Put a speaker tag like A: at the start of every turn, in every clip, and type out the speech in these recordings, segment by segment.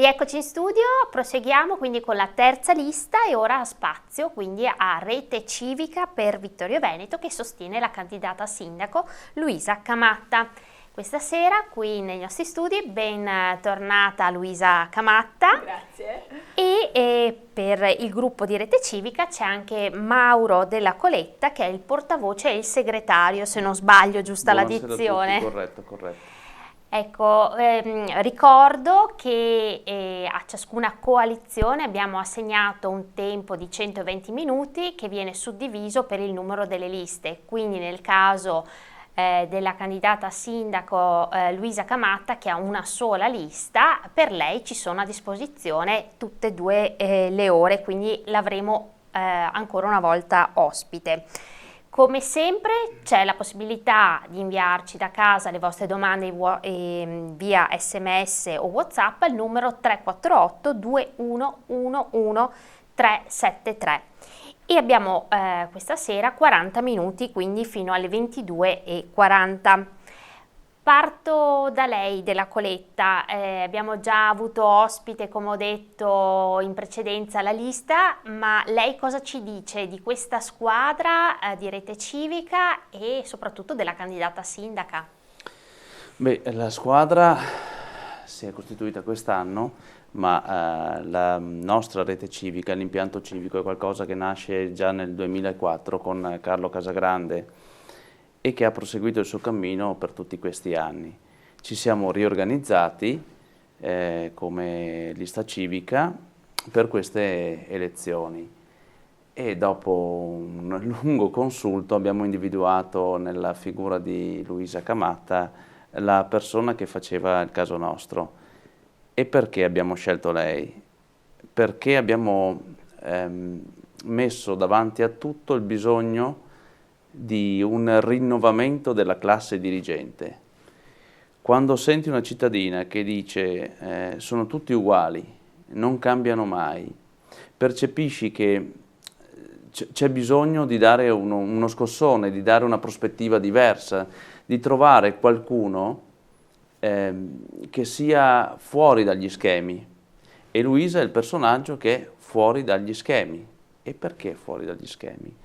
A: Rieccoci in studio, proseguiamo quindi con la terza lista e ora spazio quindi a Rete Civica per Vittorio Veneto che sostiene la candidata a sindaco Luisa Camatta. Questa sera qui nei nostri studi, bentornata Luisa Camatta.
B: Grazie.
A: E per il gruppo di Rete Civica c'è anche Mauro Della Coletta che è il portavoce e il segretario, se non sbaglio, giusta la dizione.
C: Corretto.
A: Ecco, ricordo che a ciascuna coalizione abbiamo assegnato un tempo di 120 minuti che viene suddiviso per il numero delle liste, quindi nel caso della candidata a sindaco Luisa Camatta, che ha una sola lista, per lei ci sono a disposizione tutte e due le ore, quindi l'avremo ancora una volta ospite. Come sempre c'è la possibilità di inviarci da casa le vostre domande via SMS o WhatsApp al numero 348 2111 373 e abbiamo questa sera 40 minuti, quindi fino alle 22:40. Parto da lei, Della Coletta. Abbiamo già avuto ospite, come ho detto in precedenza, la lista, ma lei cosa ci dice di questa squadra di Rete Civica e soprattutto della candidata sindaca?
C: Beh, la squadra si è costituita quest'anno, ma la nostra Rete Civica, l'impianto civico, è qualcosa che nasce già nel 2004 con Carlo Casagrande e che ha proseguito il suo cammino per tutti questi anni. Ci siamo riorganizzati come lista civica per queste elezioni e dopo un lungo consulto abbiamo individuato nella figura di Luisa Camatta la persona che faceva il caso nostro. E perché abbiamo scelto lei? Perché abbiamo messo davanti a tutto il bisogno di un rinnovamento della classe dirigente. Quando senti una cittadina che dice sono tutti uguali, non cambiano mai, percepisci che c'è bisogno di dare uno scossone, di dare una prospettiva diversa, di trovare qualcuno che sia fuori dagli schemi. E Luisa è il personaggio che è fuori dagli schemi. E perché fuori dagli schemi?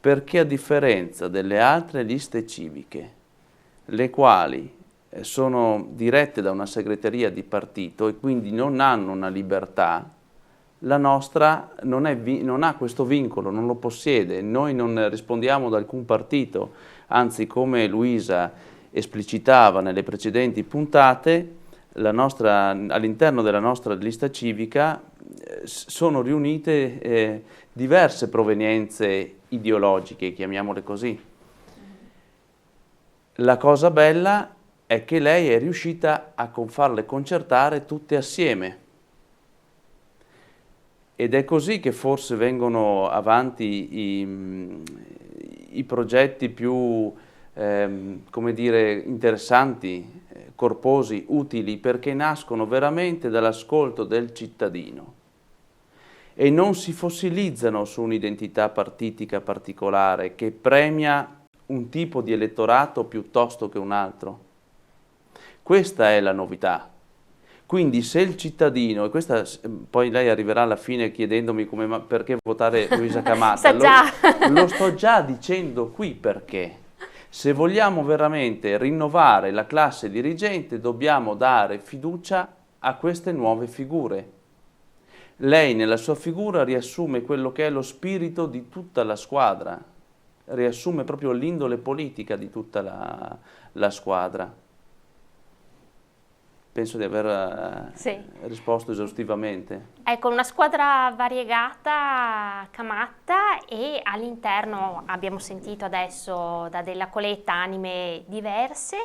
C: Perché a differenza delle altre liste civiche, le quali sono dirette da una segreteria di partito e quindi non hanno una libertà, la nostra non ha questo vincolo, non lo possiede. Noi non rispondiamo ad alcun partito, anzi, come Luisa esplicitava nelle precedenti puntate, all'interno della nostra lista civica sono riunite diverse provenienze ideologiche, chiamiamole così. La cosa bella è che lei è riuscita a farle concertare tutte assieme ed è così che forse vengono avanti i progetti più come dire, interessanti, corposi, utili, perché nascono veramente dall'ascolto del cittadino e non si fossilizzano su un'identità partitica particolare che premia un tipo di elettorato piuttosto che un altro. Questa è la novità. Quindi se il cittadino, e questa poi lei arriverà alla fine chiedendomi perché votare Luisa Camatta, lo sto già dicendo qui perché. Se vogliamo veramente rinnovare la classe dirigente dobbiamo dare fiducia a queste nuove figure. Lei nella sua figura riassume quello che è lo spirito di tutta la squadra, riassume proprio l'indole politica di tutta la squadra. Penso di aver risposto esaustivamente.
A: Ecco, una squadra variegata, Camatta, e all'interno abbiamo sentito adesso da Della Coletta anime diverse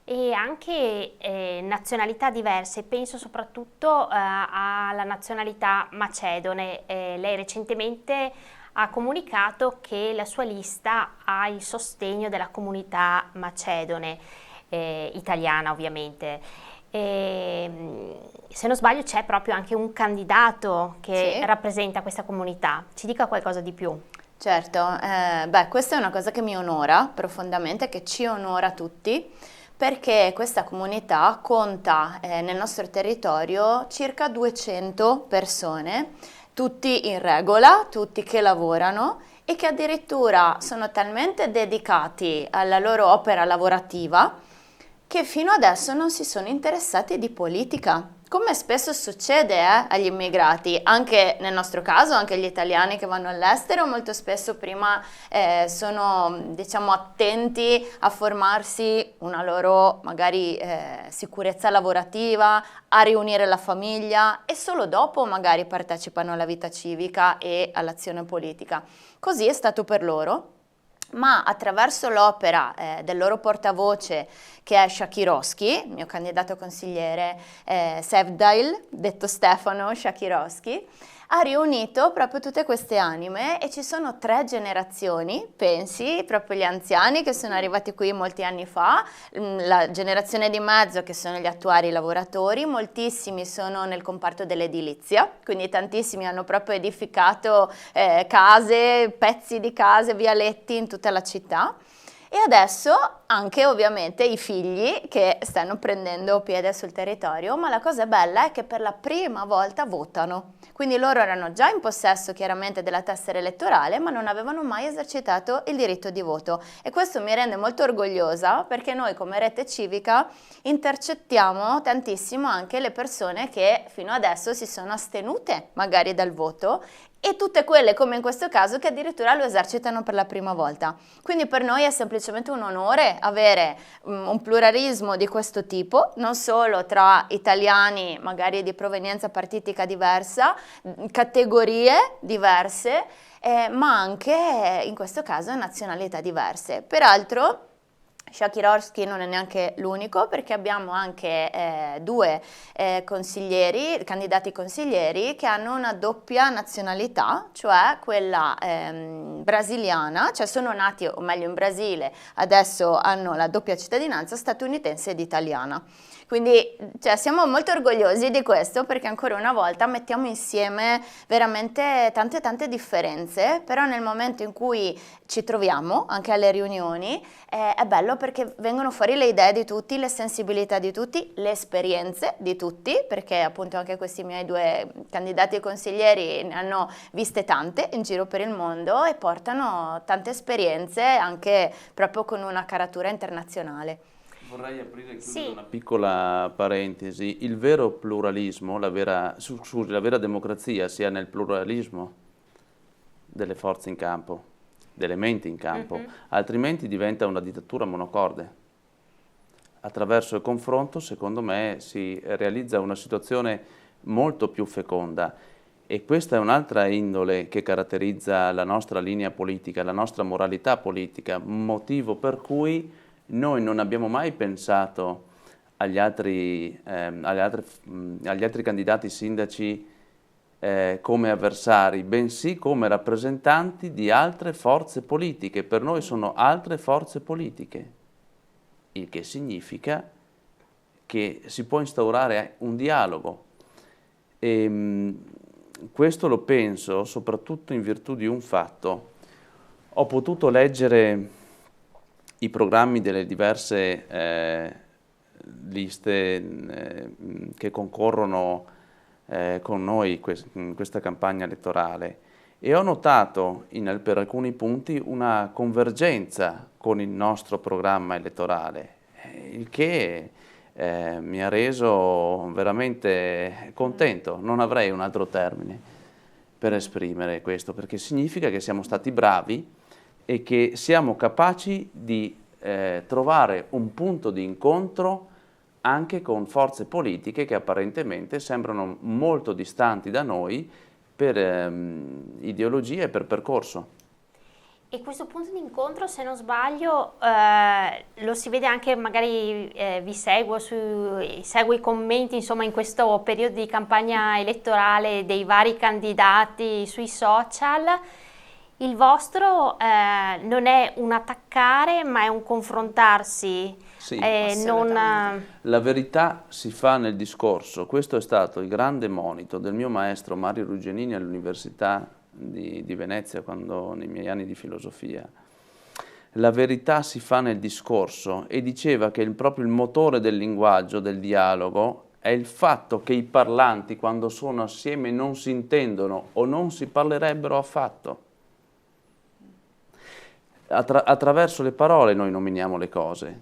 A: e anche nazionalità diverse. Penso soprattutto alla nazionalità macedone. Lei recentemente ha comunicato che la sua lista ha il sostegno della comunità macedone, italiana ovviamente. Se non sbaglio c'è proprio anche un candidato che rappresenta questa comunità. Ci dica qualcosa di più.
B: Certo, questa è una cosa che mi onora profondamente, che ci onora tutti, perché questa comunità conta nel nostro territorio circa 200 persone, tutti in regola, tutti che lavorano e che addirittura sono talmente dedicati alla loro opera lavorativa che fino adesso non si sono interessati di politica, come spesso succede agli immigrati, anche nel nostro caso, anche gli italiani che vanno all'estero, molto spesso prima sono, diciamo, attenti a formarsi una loro magari sicurezza lavorativa, a riunire la famiglia e solo dopo magari partecipano alla vita civica e all'azione politica. Così è stato per loro. Ma attraverso l'opera del loro portavoce, che è Shakirosky, il mio candidato consigliere Sevdail, detto Stefano Shakirosky, ha riunito proprio tutte queste anime e ci sono 3 generazioni, pensi, proprio gli anziani che sono arrivati qui molti anni fa, la generazione di mezzo che sono gli attuali lavoratori, moltissimi sono nel comparto dell'edilizia, quindi tantissimi hanno proprio edificato case, pezzi di case, vialetti in tutta la città. E adesso anche ovviamente i figli che stanno prendendo piede sul territorio, ma la cosa bella è che per la prima volta votano. Quindi loro erano già in possesso chiaramente della tessera elettorale, ma non avevano mai esercitato il diritto di voto. E questo mi rende molto orgogliosa perché noi come Rete Civica intercettiamo tantissimo anche le persone che fino adesso si sono astenute magari dal voto e tutte quelle, come in questo caso, che addirittura lo esercitano per la prima volta. Quindi per noi è semplicemente un onore avere un pluralismo di questo tipo, non solo tra italiani magari di provenienza partitica diversa, categorie diverse, ma anche in questo caso nazionalità diverse. Peraltro Shakirosky non è neanche l'unico, perché abbiamo anche 2 consiglieri, candidati consiglieri che hanno una doppia nazionalità, cioè quella brasiliana, cioè sono nati o meglio in Brasile, adesso hanno la doppia cittadinanza statunitense ed italiana. Quindi cioè, siamo molto orgogliosi di questo perché ancora una volta mettiamo insieme veramente tante differenze, però nel momento in cui ci troviamo anche alle riunioni è bello perché vengono fuori le idee di tutti, le sensibilità di tutti, le esperienze di tutti, perché appunto anche questi miei 2 candidati consiglieri ne hanno viste tante in giro per il mondo e portano tante esperienze anche proprio con una caratura internazionale.
C: Vorrei aprire e chiudere una piccola parentesi. Il vero pluralismo, la vera democrazia sia nel pluralismo delle forze in campo, delle menti in campo, altrimenti diventa una dittatura monocorde. Attraverso il confronto, secondo me, si realizza una situazione molto più feconda e questa è un'altra indole che caratterizza la nostra linea politica, la nostra moralità politica, motivo per cui noi non abbiamo mai pensato agli altri candidati sindaci come avversari, bensì come rappresentanti di altre forze politiche. Per noi sono altre forze politiche, il che significa che si può instaurare un dialogo. E questo lo penso soprattutto in virtù di un fatto. Ho potuto leggere i programmi delle diverse liste che concorrono con noi in questa campagna elettorale e ho notato per alcuni punti una convergenza con il nostro programma elettorale, il che mi ha reso veramente contento. Non avrei un altro termine per esprimere questo, perché significa che siamo stati bravi e che siamo capaci di trovare un punto di incontro anche con forze politiche che apparentemente sembrano molto distanti da noi per ideologia e per percorso.
A: E questo punto di incontro, se non sbaglio, lo si vede anche, magari vi seguo, seguo i commenti, insomma, in questo periodo di campagna elettorale dei vari candidati sui social. Il vostro non è un attaccare, ma è un confrontarsi.
C: Sì, la verità si fa nel discorso. Questo è stato il grande monito del mio maestro Mario Rugenini all'Università di Venezia, nei miei anni di filosofia. la verità si fa nel discorso, e diceva che proprio il motore del linguaggio, del dialogo, è il fatto che i parlanti, quando sono assieme, non si intendono o non si parlerebbero affatto. Attraverso le parole noi nominiamo le cose.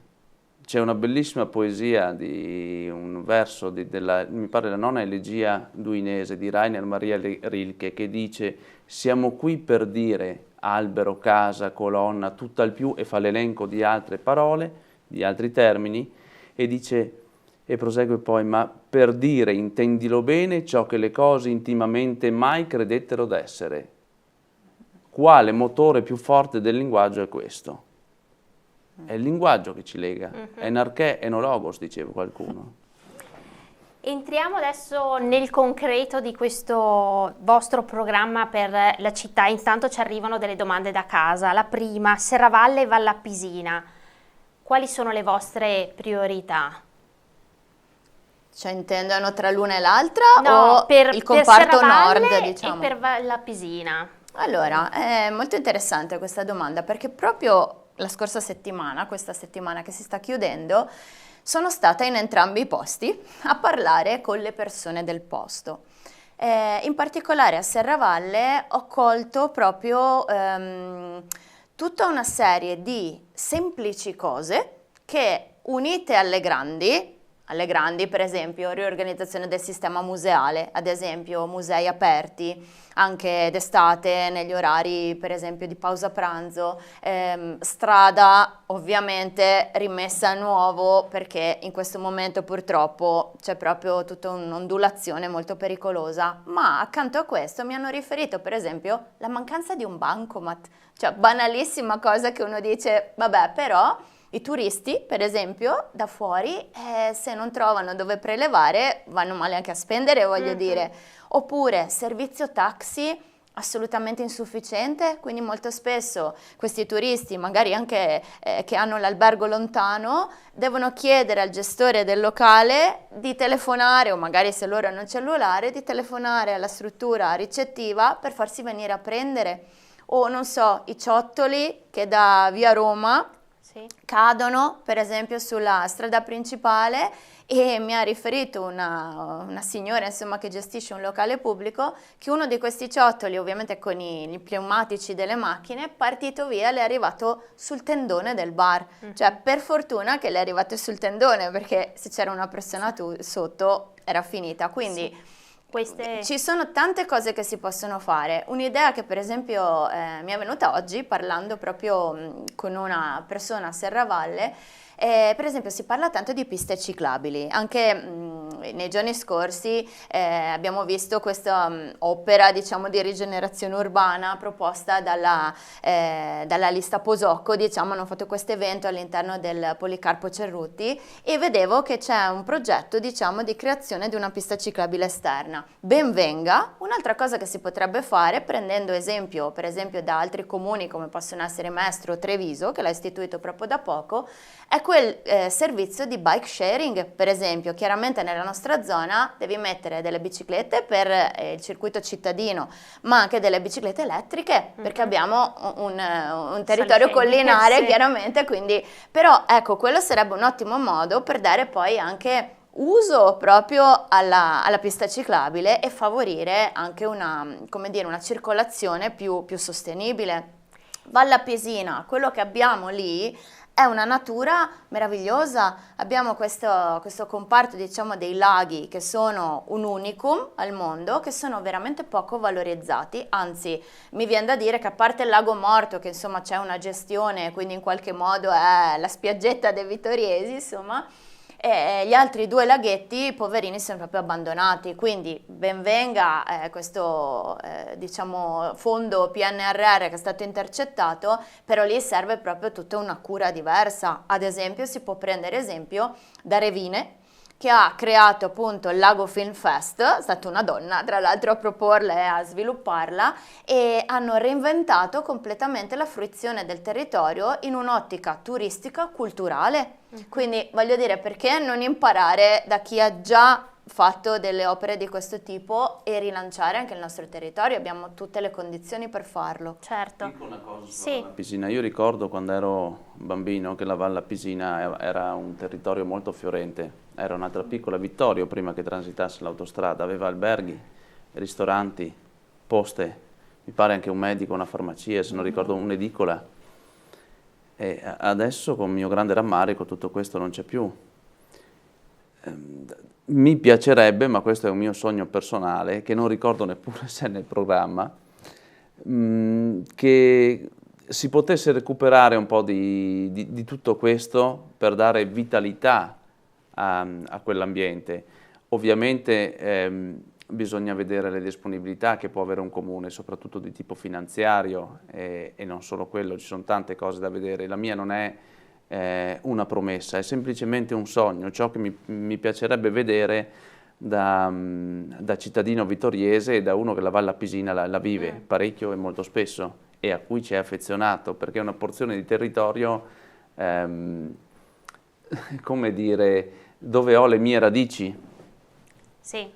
C: C'è una bellissima poesia di un verso mi pare la nona elegia duinese di Rainer Maria Rilke, che dice: siamo qui per dire albero, casa, colonna, tutt'al più, e fa l'elenco di altre parole, di altri termini, e dice, e prosegue poi: ma per dire, intendilo bene, ciò che le cose intimamente mai credettero d'essere. Quale motore più forte del linguaggio è questo? È il linguaggio che ci lega, enarché enologos, diceva qualcuno.
A: Entriamo adesso nel concreto di questo vostro programma per la città. Intanto ci arrivano delle domande da casa. La prima: Serravalle e Vallapisina, quali sono le vostre priorità?
B: Cioè intendono tra l'una e l'altra,
A: No,
B: o il comparto nord,
A: Serravalle
B: diciamo?
A: e per Vallapisina.
B: Allora, è molto interessante questa domanda, perché proprio la scorsa settimana, questa settimana che si sta chiudendo, sono stata in entrambi i posti a parlare con le persone del posto. In particolare a Serravalle ho colto proprio tutta una serie di semplici cose che, unite alle grandi per esempio riorganizzazione del sistema museale, ad esempio musei aperti anche d'estate negli orari per esempio di pausa pranzo, strada ovviamente rimessa a nuovo perché in questo momento purtroppo c'è proprio tutta un'ondulazione molto pericolosa, ma accanto a questo mi hanno riferito per esempio la mancanza di un bancomat, cioè banalissima cosa che uno dice vabbè, però i turisti, per esempio, da fuori, se non trovano dove prelevare, vanno male anche a spendere, voglio dire. Oppure servizio taxi assolutamente insufficiente, quindi molto spesso questi turisti, magari anche che hanno l'albergo lontano, devono chiedere al gestore del locale di telefonare, o magari se loro hanno il cellulare, di telefonare alla struttura ricettiva per farsi venire a prendere. O non so, i ciottoli che da via Roma cadono per esempio sulla strada principale, e mi ha riferito una signora insomma che gestisce un locale pubblico che uno di questi ciottoli, ovviamente con i pneumatici delle macchine, partito via, le è arrivato sul tendone del bar. Cioè per fortuna che le è arrivato sul tendone, perché se c'era una persona sotto era finita. Quindi ci sono tante cose che si possono fare. Un'idea che per esempio mi è venuta oggi parlando proprio con una persona a Serravalle, per esempio si parla tanto di piste ciclabili. Anche nei giorni scorsi abbiamo visto questa opera diciamo di rigenerazione urbana proposta dalla lista Posocco, diciamo, hanno fatto questo evento all'interno del Policarpo Cerruti, e vedevo che c'è un progetto diciamo di creazione di una pista ciclabile esterna. Ben venga. Un'altra cosa che si potrebbe fare, prendendo esempio per esempio da altri comuni come possono essere Mestre o Treviso, che l'ha istituito proprio da poco, è quel servizio di bike sharing. Per esempio, chiaramente nella nostra zona devi mettere delle biciclette per il circuito cittadino, ma anche delle biciclette elettriche, perché abbiamo un territorio collinare, chiaramente, quindi però ecco, quello sarebbe un ottimo modo per dare poi anche uso proprio alla pista ciclabile e favorire anche una circolazione più sostenibile. Vallapisina, quello che abbiamo lì è una natura meravigliosa. Abbiamo questo comparto diciamo dei laghi che sono un unicum al mondo, che sono veramente poco valorizzati, anzi mi viene da dire che a parte il lago Morto, che insomma c'è una gestione, quindi in qualche modo è la spiaggetta dei Vittoriesi, insomma, e gli altri due laghetti poverini sono proprio abbandonati. Quindi ben venga questo diciamo fondo PNRR che è stato intercettato, però lì serve proprio tutta una cura diversa. Ad esempio si può prendere esempio da Revine, che ha creato appunto il Lago Film Fest, è stata una donna tra l'altro a proporla e a svilupparla, e hanno reinventato completamente la fruizione del territorio in un'ottica turistica culturale. Quindi voglio dire, perché non imparare da chi ha già fatto delle opere di questo tipo e rilanciare anche il nostro territorio, abbiamo tutte le condizioni per farlo.
A: Certo.
C: Dico una cosa sulla
A: Sì.
C: Valle Appisina. Io ricordo quando ero bambino che la Valle Appisina era un territorio molto fiorente, era un'altra piccola Vittorio prima che transitasse l'autostrada, aveva alberghi, ristoranti, poste, mi pare anche un medico, una farmacia, se non ricordo un'edicola. E adesso con mio grande rammarico tutto questo non c'è più. Mi piacerebbe, ma questo è un mio sogno personale, che non ricordo neppure se è nel programma, che si potesse recuperare un po' di tutto questo per dare vitalità a quell'ambiente. Ovviamente bisogna vedere le disponibilità che può avere un comune, soprattutto di tipo finanziario e non solo quello, ci sono tante cose da vedere. La mia non è una promessa, è semplicemente un sogno, ciò che mi piacerebbe vedere da cittadino vittoriese e da uno che la Valle Appisina la vive parecchio e molto spesso e a cui ci è affezionato, perché è una porzione di territorio, come dire, dove ho le mie radici.
A: Sì.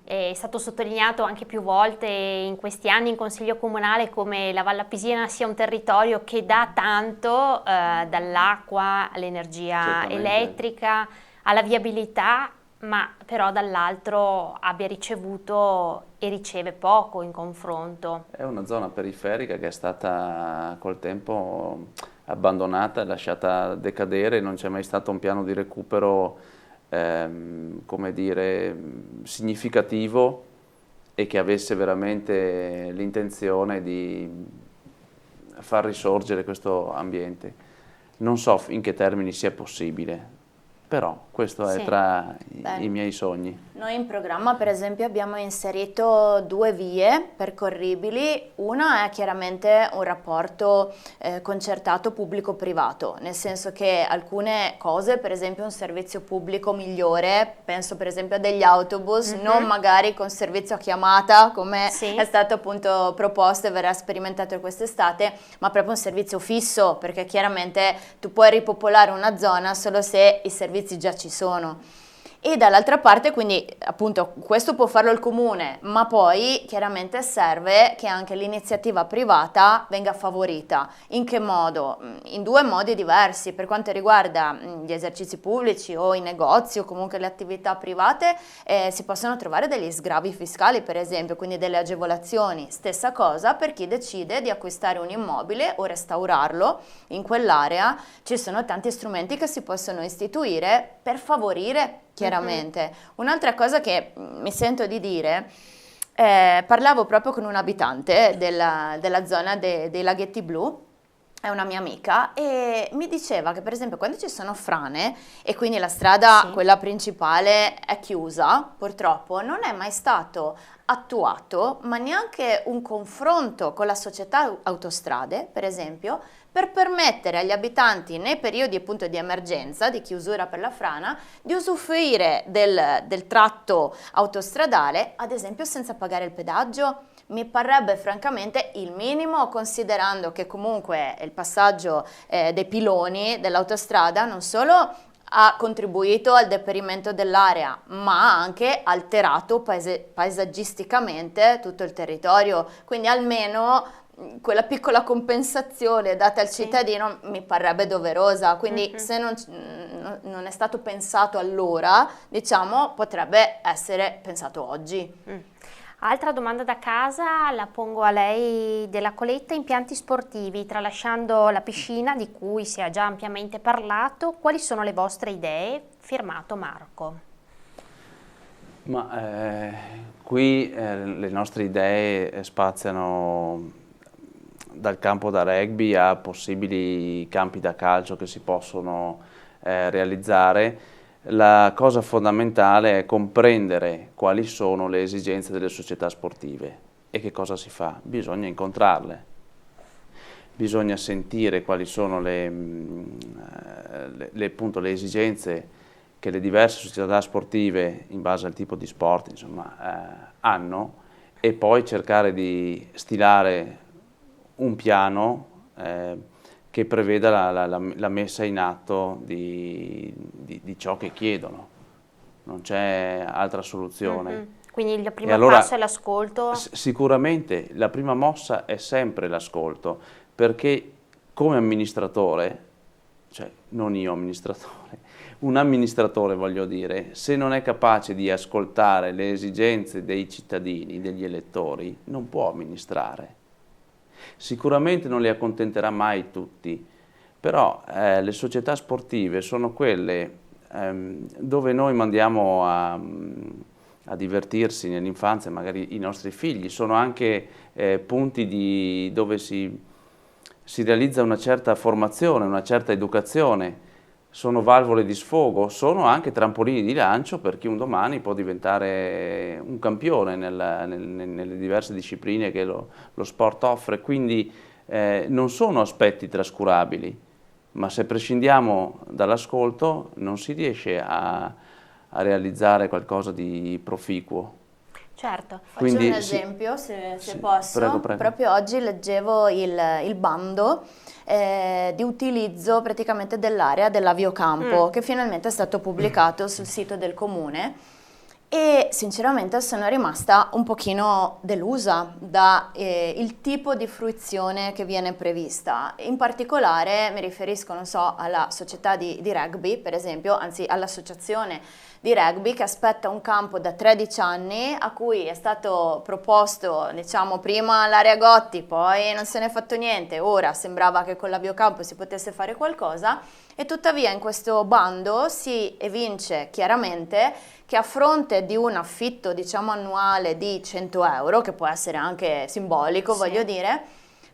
A: È stato sottolineato anche più volte in questi anni in Consiglio Comunale come la Valle Appisina sia un territorio che dà tanto, dall'acqua all'energia elettrica, alla viabilità, ma però dall'altro abbia ricevuto e riceve poco in confronto.
C: È una zona periferica che è stata col tempo abbandonata e lasciata decadere, non c'è mai stato un piano di recupero come dire, significativo e che avesse veramente l'intenzione di far risorgere questo ambiente. Non so in che termini sia possibile, però questo è tra i miei sogni.
B: Noi in programma per esempio abbiamo inserito 2 vie percorribili, una è chiaramente un rapporto concertato pubblico-privato, nel senso che alcune cose, per esempio un servizio pubblico migliore, penso per esempio a degli autobus, non magari con servizio a chiamata come è stato appunto proposto e verrà sperimentato quest'estate, ma proprio un servizio fisso, perché chiaramente tu puoi ripopolare una zona solo se i servizi già ci sono. E dall'altra parte, quindi appunto questo può farlo il comune, ma poi chiaramente serve che anche l'iniziativa privata venga favorita. In che modo? In 2 modi diversi. Per quanto riguarda gli esercizi pubblici o i negozi o comunque le attività private, si possono trovare degli sgravi fiscali per esempio, quindi delle agevolazioni. Stessa cosa per chi decide di acquistare un immobile o restaurarlo in quell'area, ci sono tanti strumenti che si possono istituire per favorire chiaramente. Un'altra cosa che mi sento di dire, parlavo proprio con un abitante della zona dei Laghetti Blu, è una mia amica, e mi diceva che per esempio quando ci sono frane e quindi la strada, quella principale, è chiusa, purtroppo non è mai stato attuato, ma neanche un confronto con la società autostrade, per esempio, per permettere agli abitanti nei periodi appunto di emergenza, di chiusura per la frana, di usufruire del tratto autostradale, ad esempio senza pagare il pedaggio. Mi parrebbe francamente il minimo, considerando che comunque il passaggio dei piloni dell'autostrada non solo ha contribuito al deperimento dell'area, ma ha anche alterato paesaggisticamente tutto il territorio, quindi almeno quella piccola compensazione data al cittadino mi parrebbe doverosa, quindi se non è stato pensato allora, diciamo, potrebbe essere pensato oggi.
A: Altra domanda da casa la pongo a lei della Coletta: impianti sportivi, tralasciando la piscina di cui si è già ampiamente parlato, quali sono le vostre idee? Firmato Marco.
C: Ma qui le nostre idee spaziano dal campo da rugby a possibili campi da calcio che si possono realizzare. La cosa fondamentale è comprendere quali sono le esigenze delle società sportive e che cosa si fa. Bisogna incontrarle, bisogna sentire quali sono appunto, le esigenze che le diverse società sportive, in base al tipo di sport, insomma, hanno, e poi cercare di stilare un piano che preveda la messa in atto di ciò che chiedono. non c'è altra soluzione.
A: Quindi il
C: E
A: primo
C: allora,
A: passo è l'ascolto.
C: Sicuramente la prima mossa è sempre l'ascolto, perché come amministratore, cioè non io amministratore, un amministratore voglio dire, se non è capace di ascoltare le esigenze dei cittadini, degli elettori, non può amministrare. Sicuramente non li accontenterà mai tutti, però le società sportive sono quelle dove noi mandiamo a divertirsi nell'infanzia, magari i nostri figli, sono anche punti dove si realizza una certa formazione, una certa educazione, sono valvole di sfogo, sono anche trampolini di lancio per chi un domani può diventare un campione nelle diverse discipline che lo sport offre, quindi non sono aspetti trascurabili, ma se prescindiamo dall'ascolto non si riesce a realizzare qualcosa di proficuo.
A: Certo.
B: Faccio un esempio, se posso.
C: Prego, prego.
B: Proprio oggi leggevo il bando di utilizzo praticamente dell'area dell'aviocampo che finalmente è stato pubblicato sul sito del comune e sinceramente sono rimasta un pochino delusa da il tipo di fruizione che viene prevista. In particolare mi riferisco, non so, alla società di rugby, per esempio, anzi all'associazione di rugby che aspetta un campo da 13 anni a cui è stato proposto, diciamo, prima l'area Gotti, poi non se n'è fatto niente, ora sembrava che con l'aviocampo si potesse fare qualcosa e tuttavia in questo bando si evince chiaramente che a fronte di un affitto, diciamo, annuale di 100 euro, che può essere anche simbolico,
A: sì,
B: voglio dire,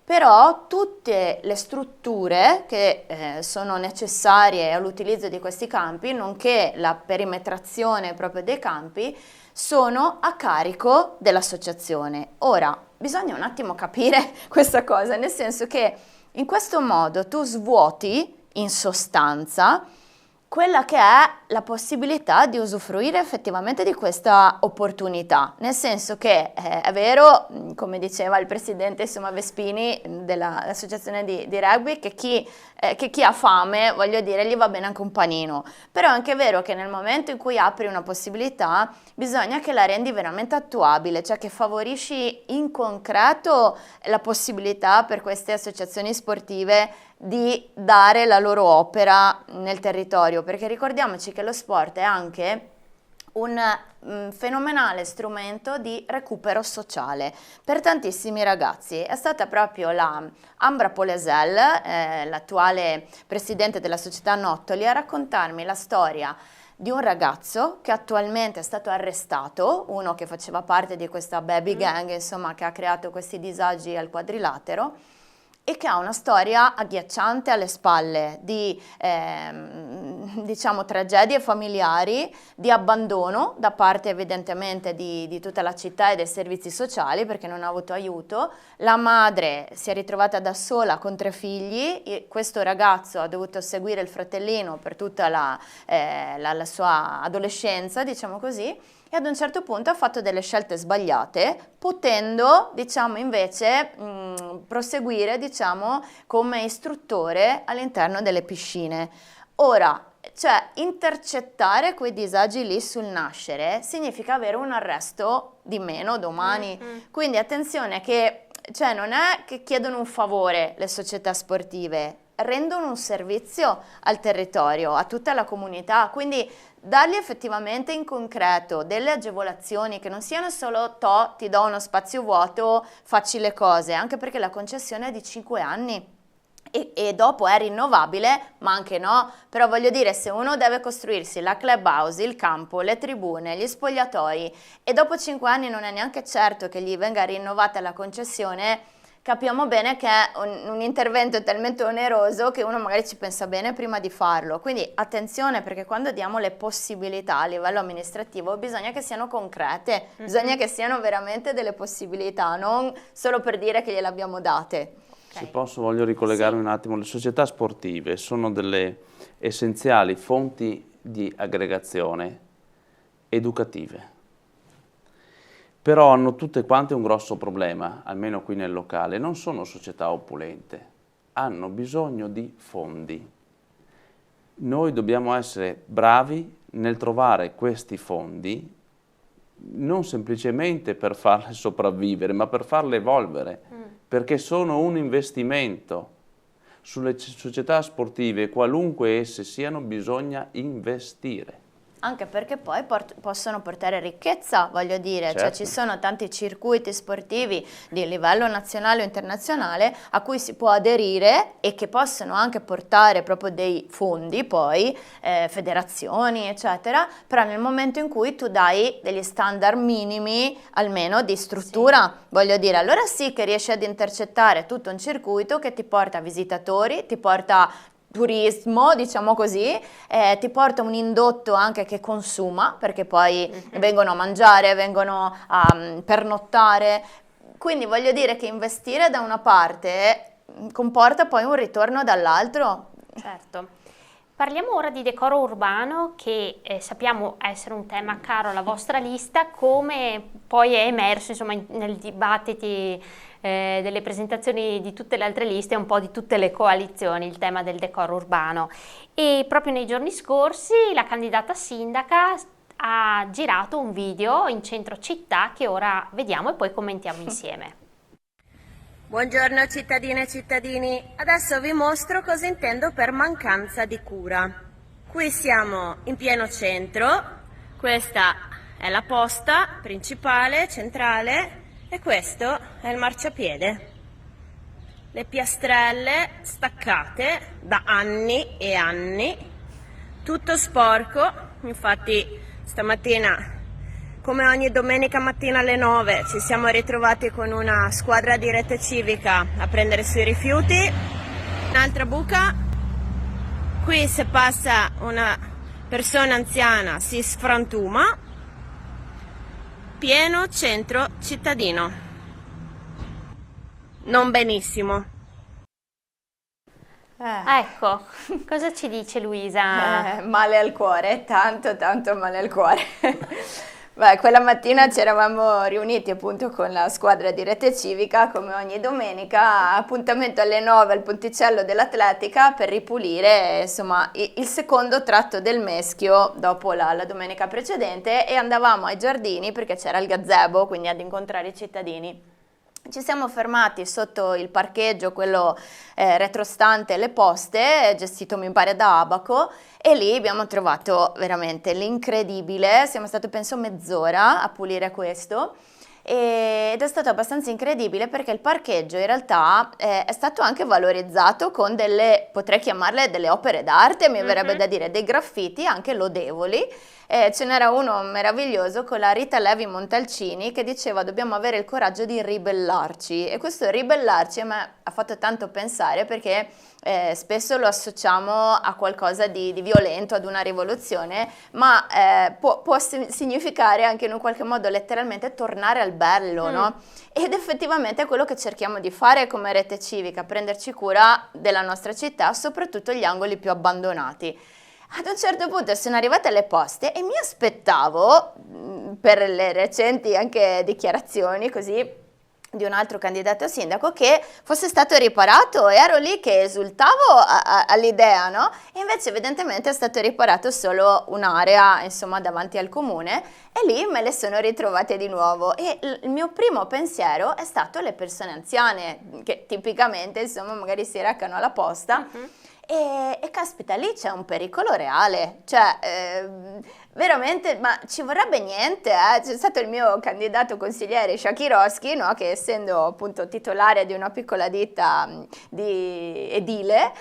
B: però tutte le strutture che sono necessarie all'utilizzo di questi campi, nonché la perimetrazione proprio dei campi, sono a carico dell'associazione. Ora, bisogna un attimo capire questa cosa, nel senso che in questo modo tu svuoti, in sostanza, quella che è la possibilità di usufruire effettivamente di questa opportunità, nel senso che è vero, come diceva il presidente insomma, Vespini dell'associazione di rugby, che chi ha fame, voglio dire, gli va bene anche un panino, però è anche vero che nel momento in cui apri una possibilità bisogna che la rendi veramente attuabile, cioè che favorisci in concreto la possibilità per queste associazioni sportive di dare la loro opera nel territorio, perché ricordiamoci che lo sport è anche un fenomenale strumento di recupero sociale per tantissimi ragazzi. È stata proprio la Ambra Polesel, l'attuale presidente della società Nottoli, a raccontarmi la storia di un ragazzo che attualmente è stato arrestato, uno che faceva parte di questa baby gang, insomma, che ha creato questi disagi al Quadrilatero, e che ha una storia agghiacciante alle spalle di diciamo tragedie familiari, di abbandono da parte evidentemente di tutta la città e dei servizi sociali perché non ha avuto aiuto. La madre si è ritrovata da sola con 3 figli, e questo ragazzo ha dovuto seguire il fratellino per tutta la sua adolescenza, diciamo così, e ad un certo punto ha fatto delle scelte sbagliate, potendo, diciamo, invece proseguire, diciamo, come istruttore all'interno delle piscine. Ora, cioè, intercettare quei disagi lì sul nascere significa avere un arresto di meno domani. Quindi attenzione che, cioè, non è che chiedono un favore le società sportive, rendono un servizio al territorio, a tutta la comunità, quindi dargli effettivamente in concreto delle agevolazioni che non siano solo ti do uno spazio vuoto, facci le cose, anche perché la concessione è di 5 anni e dopo è rinnovabile, ma anche no, però voglio dire, se uno deve costruirsi la clubhouse, il campo, le tribune, gli spogliatoi e dopo 5 anni non è neanche certo che gli venga rinnovata la concessione, capiamo bene che è un intervento talmente oneroso che uno magari ci pensa bene prima di farlo. Quindi attenzione, perché quando diamo le possibilità a livello amministrativo bisogna che siano concrete, bisogna che siano veramente delle possibilità, non solo per dire che gliele abbiamo date.
C: Se posso, voglio ricollegarmi un attimo. Le società sportive sono delle essenziali fonti di aggregazione educative. Però hanno tutte quante un grosso problema, almeno qui nel locale, non sono società opulente, hanno bisogno di fondi. Noi dobbiamo essere bravi nel trovare questi fondi non semplicemente per farle sopravvivere, ma per farle evolvere, perché sono un investimento. Sulle società sportive, qualunque esse siano, bisogna investire.
B: Anche perché poi possono portare ricchezza, voglio dire,
C: Certo.
B: cioè ci sono tanti circuiti sportivi di livello nazionale o internazionale a cui si può aderire e che possono anche portare proprio dei fondi, poi federazioni eccetera, però nel momento in cui tu dai degli standard minimi almeno di struttura, voglio dire, allora sì che riesci ad intercettare tutto un circuito che ti porta visitatori, ti porta turismo, diciamo così, ti porta un indotto anche che consuma, perché poi vengono a mangiare, vengono a pernottare, quindi voglio dire che investire da una parte comporta poi un ritorno dall'altro.
A: Certo. Parliamo ora di decoro urbano, che sappiamo essere un tema caro alla vostra lista, come poi è emerso insomma nel dibattito delle presentazioni di tutte le altre liste, un po' di tutte le coalizioni, il tema del decoro urbano. E proprio nei giorni scorsi la candidata sindaca ha girato un video in centro città che ora vediamo e poi commentiamo insieme.
D: Buongiorno cittadine e cittadini, adesso vi mostro cosa intendo per mancanza di cura. Qui siamo in pieno centro, questa è la posta principale, centrale, e questo è il marciapiede. Le piastrelle staccate da anni e anni, tutto sporco, infatti stamattina, come ogni domenica mattina alle 9, ci siamo ritrovati con una squadra di Rete Civica a prendere sui rifiuti. Un'altra buca, qui se passa una persona anziana si sfrantuma. Pieno centro cittadino. Non benissimo.
A: Ecco, cosa ci dice Luisa?
B: Male al cuore, tanto male al cuore. Beh, quella mattina ci eravamo riuniti appunto con la squadra di Rete Civica, come ogni domenica, appuntamento alle 9 al ponticello dell'Atletica per ripulire insomma il secondo tratto del Meschio dopo la domenica precedente, e andavamo ai giardini perché c'era il gazebo, quindi ad incontrare i cittadini. Ci siamo fermati sotto il parcheggio, quello retrostante le poste, gestito mi pare da Abaco, e lì abbiamo trovato veramente l'incredibile. Siamo stati penso mezz'ora a pulire questo ed è stato abbastanza incredibile perché il parcheggio in realtà è stato anche valorizzato con delle, potrei chiamarle delle opere d'arte, mi verrebbe da dire, dei graffiti anche lodevoli. Ce n'era uno meraviglioso con la Rita Levi Montalcini che diceva: dobbiamo avere il coraggio di ribellarci, e questo ribellarci a me ha fatto tanto pensare perché spesso lo associamo a qualcosa di violento, ad una rivoluzione, ma può significare anche in un qualche modo letteralmente tornare al bello, no? Ed effettivamente è quello che cerchiamo di fare come Rete Civica, prenderci cura della nostra città, soprattutto gli angoli più abbandonati. Ad un certo punto sono arrivate alle poste e mi aspettavo, per le recenti anche dichiarazioni così di un altro candidato a sindaco, che fosse stato riparato, e ero lì che esultavo all'idea, no? E invece evidentemente è stato riparato solo un'area, insomma, davanti al comune, e lì me le sono ritrovate di nuovo, e il mio primo pensiero è stato le persone anziane, che tipicamente, insomma, magari si recano alla posta. E caspita, lì c'è un pericolo reale, cioè veramente, ma ci vorrebbe niente, C'è stato il mio candidato consigliere Shakirowski, no? Che essendo appunto titolare di una piccola ditta di edile,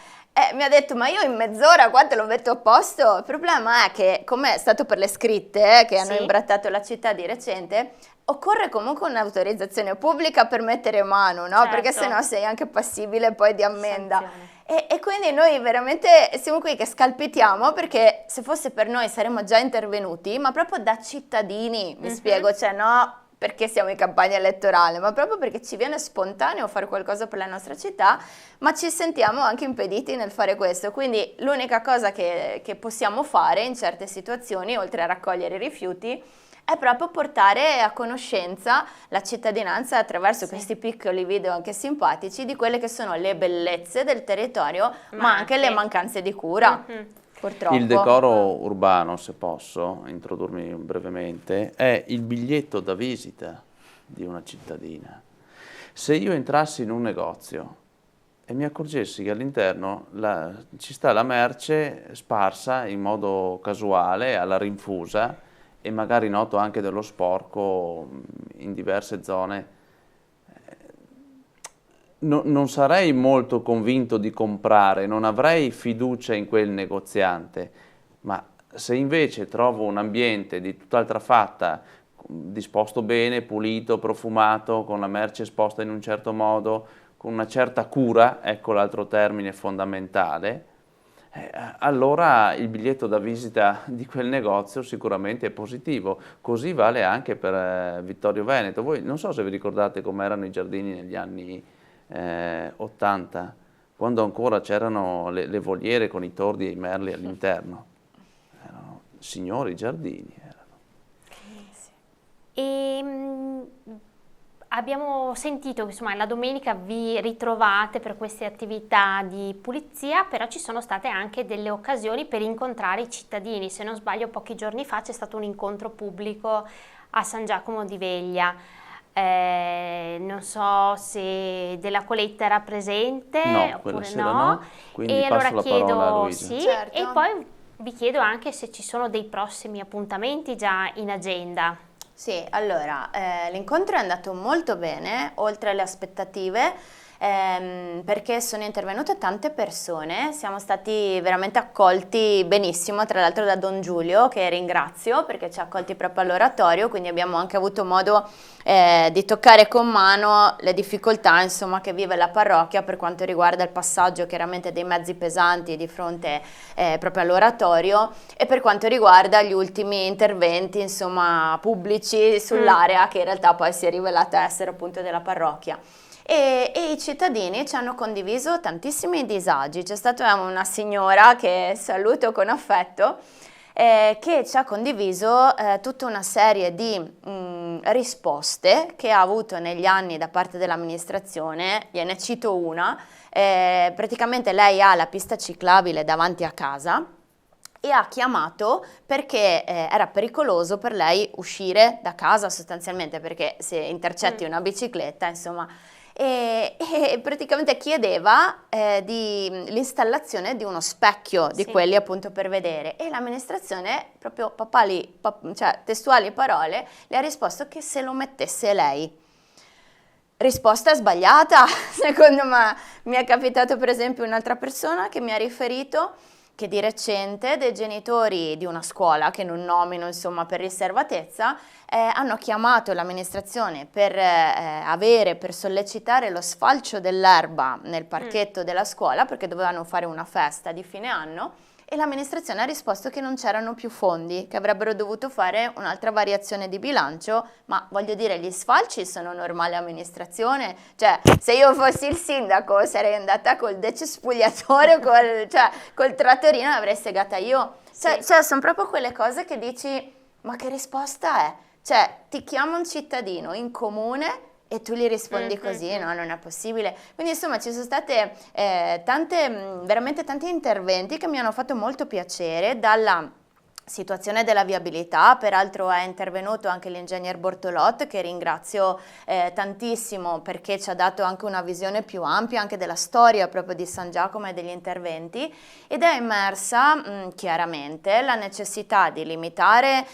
B: mi ha detto: ma io in mezz'ora quanto lo metto a posto? Il problema è che, come è stato per le scritte che hanno imbrattato la città di recente, occorre comunque un'autorizzazione pubblica per mettere mano, no?
A: Certo.
B: Perché sennò sei anche passibile poi di ammenda. E quindi noi veramente siamo qui che scalpitiamo, perché se fosse per noi saremmo già intervenuti, ma proprio da cittadini, mi spiego, cioè no perché siamo in campagna elettorale, ma proprio perché ci viene spontaneo fare qualcosa per la nostra città, ma ci sentiamo anche impediti nel fare questo. Quindi l'unica cosa che possiamo fare in certe situazioni, oltre a raccogliere i rifiuti, è proprio portare a conoscenza la cittadinanza attraverso questi piccoli video anche simpatici di quelle che sono le bellezze del territorio, ma anche le mancanze di cura. Purtroppo.
C: Il decoro urbano, se posso introdurmi brevemente, è il biglietto da visita di una cittadina. Se io entrassi in un negozio e mi accorgessi che all'interno ci sta la merce sparsa in modo casuale, alla rinfusa, e magari noto anche dello sporco in diverse zone, non sarei molto convinto di comprare, non avrei fiducia in quel negoziante, ma se invece trovo un ambiente di tutt'altra fatta, disposto bene, pulito, profumato, con la merce esposta in un certo modo, con una certa cura, ecco l'altro termine fondamentale, allora il biglietto da visita di quel negozio sicuramente è positivo. Così vale anche per Vittorio Veneto. Voi non so se vi ricordate com'erano i giardini negli anni 80, quando ancora c'erano le voliere con i tordi e i merli all'interno. Erano signori giardini.
A: Abbiamo sentito che insomma la domenica vi ritrovate per queste attività di pulizia, però ci sono state anche delle occasioni per incontrare i cittadini. Se non sbaglio, pochi giorni fa c'è stato un incontro pubblico a San Giacomo di Veglia. Non so se Della Coletta era presente oppure no.
C: Quindi
A: e
C: passo
A: allora
C: la
A: chiedo
C: parola a Luisa.
A: sì,
B: Certo.
A: e poi vi chiedo anche se ci sono dei prossimi appuntamenti già in agenda.
B: Sì, allora, l'incontro è andato molto bene, oltre le aspettative, perché sono intervenute tante persone, siamo stati veramente accolti benissimo, tra l'altro da Don Giulio, che ringrazio perché ci ha accolti proprio all'oratorio, quindi abbiamo anche avuto modo di toccare con mano le difficoltà, insomma, che vive la parrocchia per quanto riguarda il passaggio chiaramente dei mezzi pesanti di fronte proprio all'oratorio, e per quanto riguarda gli ultimi interventi, insomma, pubblici sull'area che in realtà poi si è rivelata essere appunto della parrocchia. E i cittadini ci hanno condiviso tantissimi disagi. C'è stata una signora, che saluto con affetto, che ci ha condiviso tutta una serie di risposte che ha avuto negli anni da parte dell'amministrazione. Gliene cito una. Praticamente lei ha la pista ciclabile davanti a casa e ha chiamato perché era pericoloso per lei uscire da casa, sostanzialmente, perché se intercetti una bicicletta, insomma, e praticamente chiedeva l'installazione di uno specchio di quelli appunto per vedere, e l'amministrazione, proprio cioè testuali parole, le ha risposto che se lo mettesse lei. Risposta sbagliata, secondo me. Mi è capitato per esempio un'altra persona che mi ha riferito che di recente dei genitori di una scuola, che non nomino insomma per riservatezza, hanno chiamato l'amministrazione per sollecitare lo sfalcio dell'erba nel parchetto della scuola, perché dovevano fare una festa di fine anno, e l'amministrazione ha risposto che non c'erano più fondi, che avrebbero dovuto fare un'altra variazione di bilancio. Ma voglio dire, gli sfalci sono normale amministrazione, cioè se io fossi il sindaco sarei andata col decespugliatore, col trattorino, l'avrei segata io. Cioè sono proprio quelle cose che dici, ma che risposta è? Cioè ti chiama un cittadino in comune e tu gli rispondi così? No, non è possibile. Quindi insomma ci sono state veramente tanti interventi che mi hanno fatto molto piacere, dalla situazione della viabilità. Peraltro è intervenuto anche l'ingegner Bortolot, che ringrazio tantissimo, perché ci ha dato anche una visione più ampia anche della storia proprio di San Giacomo e degli interventi, ed è emersa chiaramente la necessità di limitare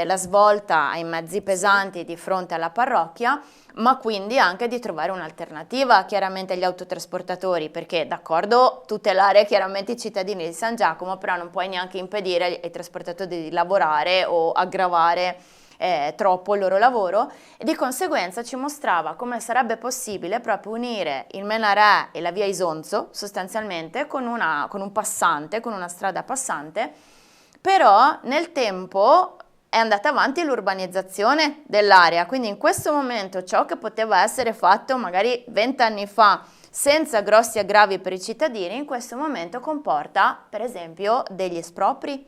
B: la svolta ai mezzi pesanti di fronte alla parrocchia, ma quindi anche di trovare un'alternativa chiaramente agli autotrasportatori, perché d'accordo tutelare chiaramente i cittadini di San Giacomo, però non puoi neanche impedire ai trasportatori di lavorare o aggravare troppo il loro lavoro, e di conseguenza ci mostrava come sarebbe possibile proprio unire il Menarè e la via Isonzo sostanzialmente con un passante, con una strada passante. Però nel tempo è andata avanti l'urbanizzazione dell'area, quindi in questo momento ciò che poteva essere fatto magari 20 anni fa senza grossi aggravi per i cittadini, in questo momento comporta per esempio degli espropri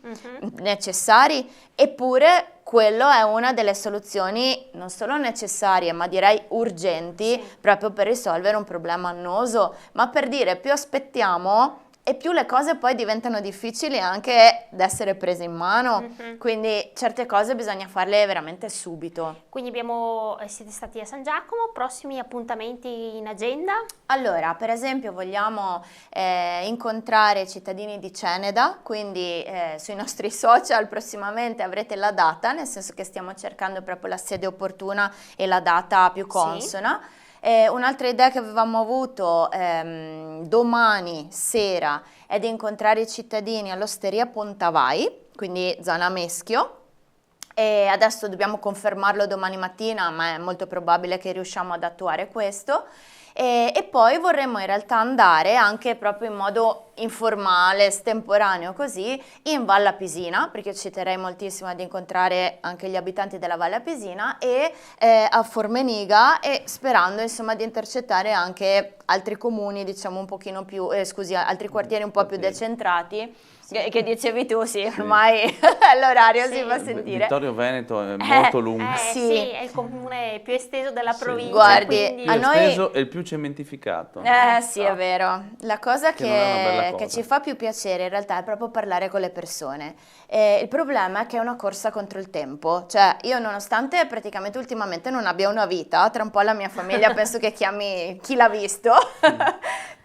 B: necessari, eppure quello è una delle soluzioni non solo necessarie, ma direi urgenti, proprio per risolvere un problema annoso. Ma per dire, più aspettiamo e più le cose poi diventano difficili anche da essere prese in mano, quindi certe cose bisogna farle veramente subito.
A: Quindi siete stati a San Giacomo, prossimi appuntamenti in agenda?
B: Allora, per esempio vogliamo incontrare i cittadini di Ceneda, quindi sui nostri social prossimamente avrete la data, nel senso che stiamo cercando proprio la sede opportuna e la data più consona. Sì. Un'altra idea che avevamo avuto domani sera è di incontrare i cittadini all'Osteria Pontavai, quindi zona Meschio, e adesso dobbiamo confermarlo domani mattina, ma è molto probabile che riusciamo ad attuare questo. E poi vorremmo in realtà andare anche proprio in modo informale, estemporaneo così, in Valle Apisina, perché ci terrei moltissimo ad incontrare anche gli abitanti della Valle Apisina, e a Formeniga, e sperando insomma di intercettare anche altri comuni, diciamo un pochino più, altri quartieri un po' più decentrati. Che dicevi tu, sì, ormai l'orario si fa sentire.
C: Vittorio Veneto è molto lungo.
A: Sì, è il comune più esteso della provincia.
B: Guardi,
A: quindi...
C: il più esteso e il più cementificato.
B: Sì, è vero. La cosa che ci fa più piacere in realtà è proprio parlare con le persone. Il problema è che è una corsa contro il tempo. Cioè, io nonostante praticamente ultimamente non abbia una vita, tra un po' la mia famiglia penso che chiami chi l'ha visto,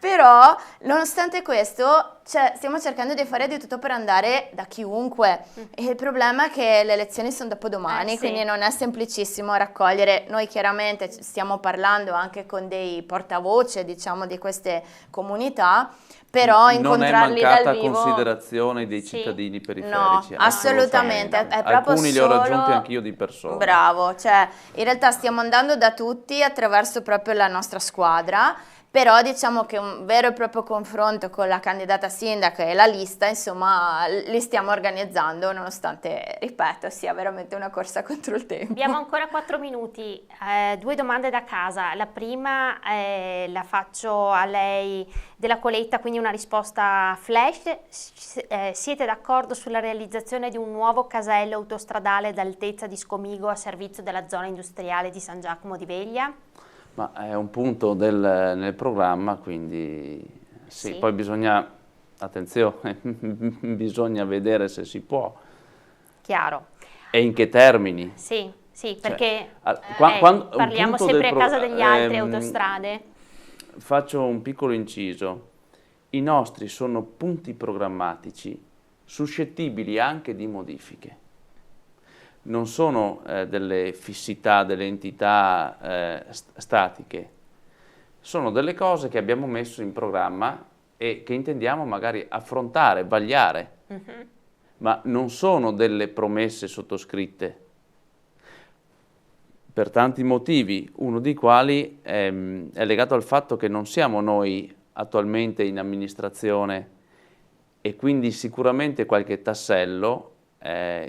B: però nonostante questo stiamo cercando di fare di tutto per andare da chiunque, e il problema è che le elezioni sono dopodomani, quindi non è semplicissimo raccogliere. Noi chiaramente stiamo parlando anche con dei portavoce, diciamo, di queste comunità, però incontrarli dal vivo...
C: Non è mancata considerazione dei cittadini periferici.
B: No, assolutamente, è proprio
C: alcuni li ho raggiunti anch'io di persona.
B: Bravo, cioè in realtà stiamo andando da tutti attraverso proprio la nostra squadra, però diciamo che un vero e proprio confronto con la candidata sindaca e la lista, insomma, li stiamo organizzando, nonostante, ripeto, sia veramente una corsa contro il tempo.
A: Abbiamo ancora 4 minuti, 2 domande da casa. La prima la faccio a lei della Coletta, quindi una risposta flash. Siete d'accordo sulla realizzazione di un nuovo casello autostradale d'altezza di Scomigo a servizio della zona industriale di San Giacomo di Veglia?
C: Ma è un punto nel programma, quindi sì. Poi bisogna, attenzione, bisogna vedere se si può.
A: Chiaro.
C: E in che termini.
A: Sì, perché
C: parliamo
A: sempre a casa degli altri autostrade.
C: Faccio un piccolo inciso. I nostri sono punti programmatici suscettibili anche di modifiche. Non sono delle fissità, delle entità statiche, sono delle cose che abbiamo messo in programma e che intendiamo magari affrontare, vagliare, ma non sono delle promesse sottoscritte, per tanti motivi, uno dei quali è legato al fatto che non siamo noi attualmente in amministrazione, e quindi sicuramente qualche tassello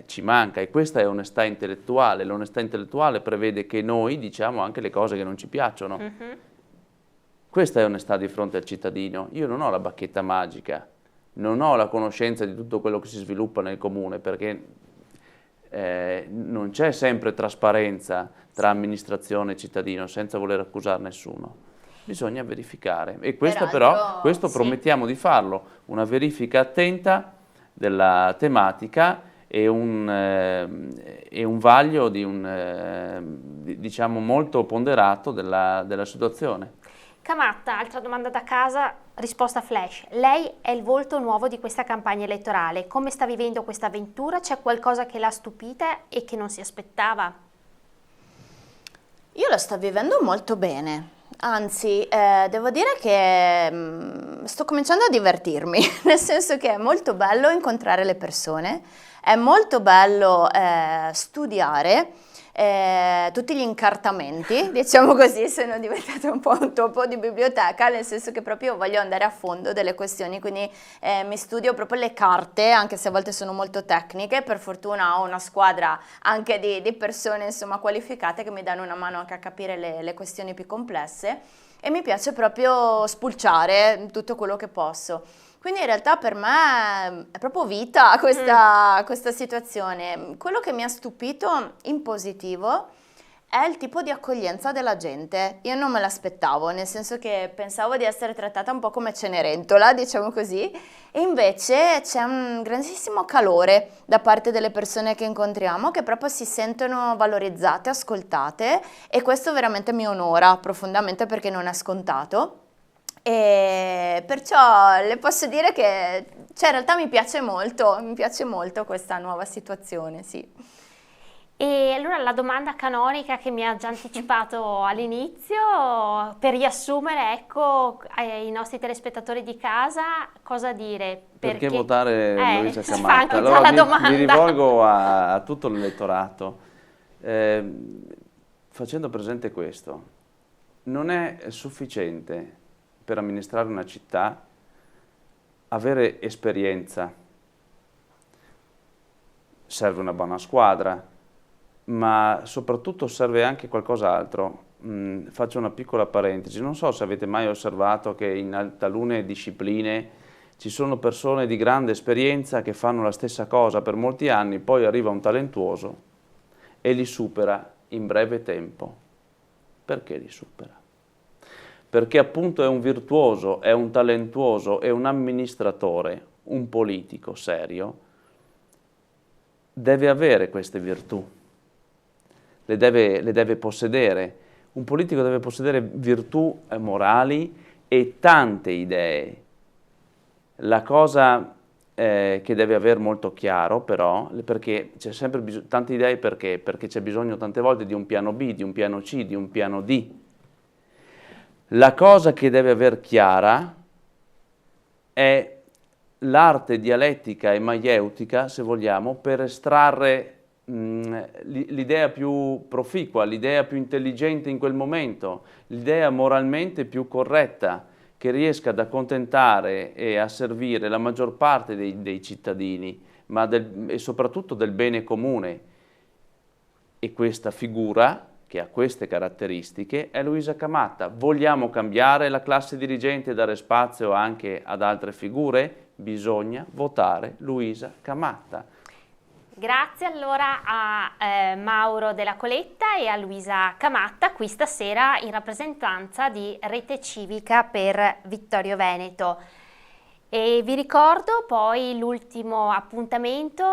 C: ci manca, e questa è onestà intellettuale. L'onestà intellettuale prevede che noi diciamo anche le cose che non ci piacciono. Questa è onestà di fronte al cittadino. Io non ho la bacchetta magica, non ho la conoscenza di tutto quello che si sviluppa nel comune, perché non c'è sempre trasparenza tra amministrazione e cittadino, senza voler accusare nessuno. Bisogna verificare, e questo questo promettiamo di farlo, una verifica attenta della tematica e un vaglio diciamo molto ponderato della situazione.
A: Camatta, altra domanda da casa, risposta flash. Lei è il volto nuovo di questa campagna elettorale. Come sta vivendo questa avventura? C'è qualcosa che l'ha stupita e che non si aspettava?
B: Io la sto vivendo molto bene. Anzi, devo dire che sto cominciando a divertirmi, nel senso che è molto bello incontrare le persone, è molto bello studiare tutti gli incartamenti, diciamo così. Sono diventata un po' un topo di biblioteca, nel senso che proprio voglio andare a fondo delle questioni, quindi mi studio proprio le carte, anche se a volte sono molto tecniche. Per fortuna ho una squadra anche di persone insomma qualificate che mi danno una mano anche a capire le questioni più complesse, e mi piace proprio spulciare tutto quello che posso. Quindi in realtà per me è proprio vita questa situazione. Quello che mi ha stupito in positivo è il tipo di accoglienza della gente. Io non me l'aspettavo, nel senso che pensavo di essere trattata un po' come Cenerentola, diciamo così, e invece c'è un grandissimo calore da parte delle persone che incontriamo, che proprio si sentono valorizzate, ascoltate, e questo veramente mi onora profondamente perché non è scontato. E perciò le posso dire che in realtà mi piace molto questa nuova situazione, sì.
A: E allora la domanda canonica che mi ha già anticipato all'inizio, per riassumere, ecco, ai nostri telespettatori di casa, cosa dire?
C: Perché votare Luisa
A: si fa
C: Camatta?
A: anche già
C: Allora
A: la
C: mi
A: domanda.
C: rivolgo a tutto l'elettorato facendo presente questo. Non è sufficiente per amministrare una città avere esperienza. Serve una buona squadra, ma soprattutto serve anche qualcos'altro. Faccio una piccola parentesi, non so se avete mai osservato che in talune discipline ci sono persone di grande esperienza che fanno la stessa cosa per molti anni, poi arriva un talentuoso e li supera in breve tempo. Perché li supera? Perché appunto è un virtuoso, è un talentuoso, è un amministratore, un politico serio, deve avere queste virtù. Le deve possedere. Un politico deve possedere virtù morali e tante idee. La cosa che deve aver molto chiaro però, perché c'è sempre tante idee perché? Perché c'è bisogno tante volte di un piano B, di un piano C, di un piano D. La cosa che deve aver chiara è l'arte dialettica e maieutica, se vogliamo, per estrarre l'idea più proficua, l'idea più intelligente in quel momento, l'idea moralmente più corretta, che riesca ad accontentare e a servire la maggior parte dei cittadini, ma e soprattutto del bene comune. E questa figura, che ha queste caratteristiche, è Luisa Camatta. Vogliamo cambiare la classe dirigente e dare spazio anche ad altre figure? Bisogna votare Luisa Camatta.
A: Grazie allora a Mauro Della Coletta e a Luisa Camatta qui stasera in rappresentanza di Rete Civica per Vittorio Veneto. E vi ricordo poi l'ultimo appuntamento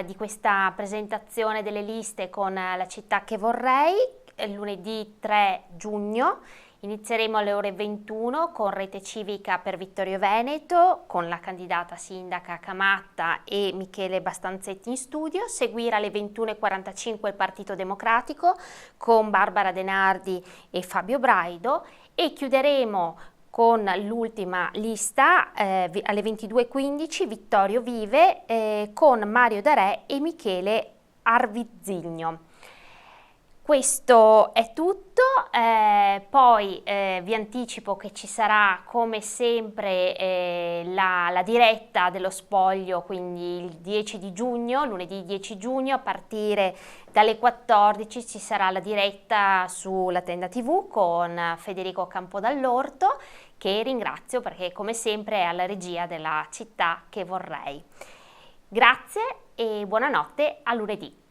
A: di questa presentazione delle liste con la città che vorrei, lunedì 3 giugno. Inizieremo alle ore 21 con Rete Civica per Vittorio Veneto, con la candidata sindaca Camatta e Michele Bastanzetti in studio. Seguire alle 21:45 il Partito Democratico con Barbara Denardi e Fabio Braido, e chiuderemo con l'ultima lista alle 22:15 Vittorio Vive con Mario Darè e Michele Arvizzigno. Questo è tutto, poi vi anticipo che ci sarà come sempre la diretta dello spoglio, quindi il 10 di giugno, lunedì 10 giugno, a partire dalle 14 ci sarà la diretta sulla Tenda TV con Federico Campodall'Orto, che ringrazio perché come sempre è alla regia della città che vorrei. Grazie e buonanotte, a lunedì.